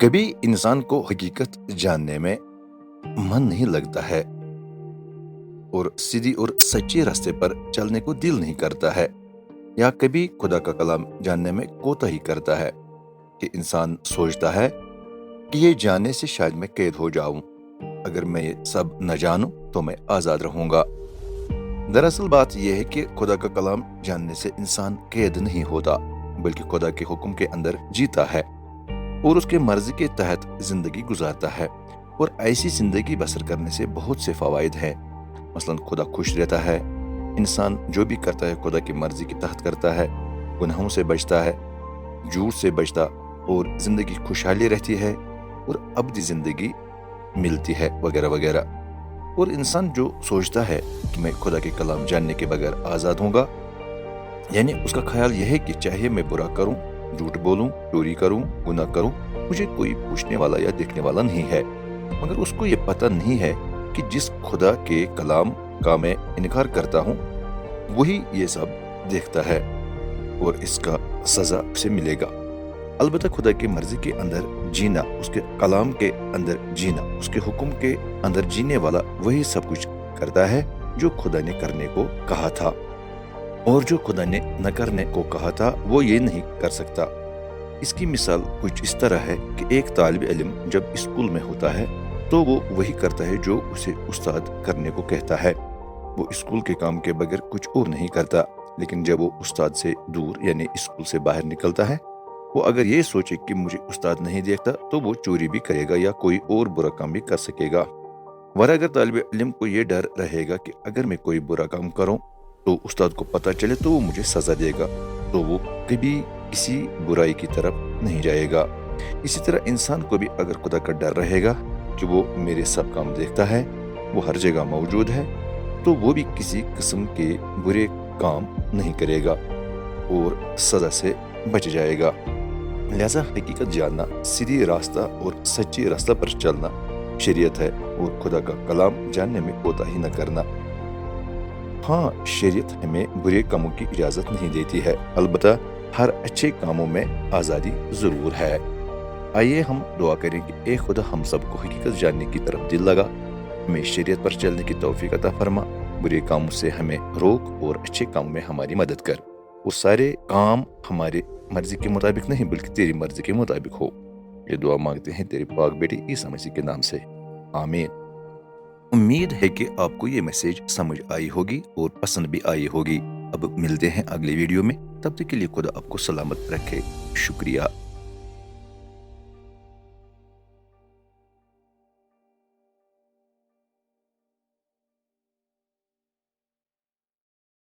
कभी इंसान को हकीकत जानने में मन नहीं लगता है और सीधी और सच्चे रास्ते पर चलने को दिल नहीं करता है, या कभी खुदा का कलाम जानने में कोताही करता है कि इंसान सोचता है कि ये जानने से शायद मैं कैद हो जाऊं। अगर मैं ये सब न जानूं तो मैं आज़ाद रहूंगा। दरअसल बात यह है कि खुदा का कलाम जानने से इंसान कैद नहीं होता, बल्कि खुदा के हुक्म के अंदर जीता है और उसके मर्जी के तहत जिंदगी गुजारता है। और ऐसी जिंदगी बसर करने से बहुत से फवायद हैं। मसलन खुदा खुश रहता है, इंसान जो भी करता है खुदा की मर्जी के तहत करता है, गुनाहों से बचता है, झूठ से बचता और जिंदगी खुशहाली रहती है और अब्दी जिंदगी मिलती है वगैरह वगैरह। और इंसान जो सोचता है कि मैं खुदा के कलाम जानने के बगैर आज़ाद होऊंगा, यानी उसका ख्याल यह है कि चाहे मैं बुरा करूं, झूठ बोलूं, चोरी करूं, गुनाह करूं, मुझे कोई पूछने वाला या देखने वाला नहीं है। मगर उसको ये पता नहीं है कि जिस खुदा के कलाम का मैं इनकार करता हूं, वही ये सब देखता है और इसका सजा उसे मिलेगा। अलबत्ता खुदा की मर्जी के अंदर जीना, उसके कलाम के अंदर जीना, उसके हुक्म के अंदर जीने वाला वही सब कुछ करता है जो खुदा ने करने को कहा था, और जो खुदा ने न करने को कहा था वो ये नहीं कर सकता। इसकी मिसाल कुछ इस तरह है कि एक तालिब इल्म जब स्कूल में होता है तो वो वही करता है जो उसे उस्ताद करने को कहता है। वो स्कूल के काम के बगैर कुछ और नहीं करता। लेकिन जब वो उस्ताद से दूर यानी स्कूल से बाहर निकलता है, वो अगर ये सोचे कि मुझे उस्ताद नहीं देखता तो वो चोरी भी करेगा या कोई और बुरा काम भी कर सकेगा। वरना अगर तालिब इल्म को ये डर रहेगा कि अगर मैं कोई बुरा काम करूं तो उस्ताद को पता चले तो वो मुझे सजा देगा, तो वो कभी किसी बुराई की तरफ नहीं जाएगा। इसी तरह इंसान को भी अगर खुदा का डर रहेगा कि वो मेरे सब काम देखता है, वो हर जगह मौजूद है, तो वो भी किसी किस्म के बुरे काम नहीं करेगा और सजा से बच जाएगा। लिहाजा हकीकत जानना, सीधी रास्ता और सच्चे रास्ता पर चलना शरीयत है और खुदा का कलाम जानने में कोताही न करना। हाँ, शरीयत हमें बुरे कामों की इजाजत नहीं देती है, अलबत्ता हर अच्छे कामों में आज़ादी जरूर है। आइए हम दुआ करें कि ए खुदा हम सबको हकीकत जानने की तरफ दिल लगा, हमें शरीयत पर चलने की तौफीक अता फरमा, बुरे कामों से हमें रोक और अच्छे कामों में हमारी मदद कर। वो सारे काम हमारे मर्जी के मुताबिक नहीं बल्कि तेरी मर्जी के मुताबिक हो। ये दुआ मांगते हैं तेरे पाक बेटे ईसा मसीह के नाम से, आमीन। उम्मीद है कि आपको ये मैसेज समझ आई होगी और पसंद भी आई होगी। अब मिलते हैं अगले वीडियो में, तब तक के लिए खुदा आपको सलामत रखे। शुक्रिया।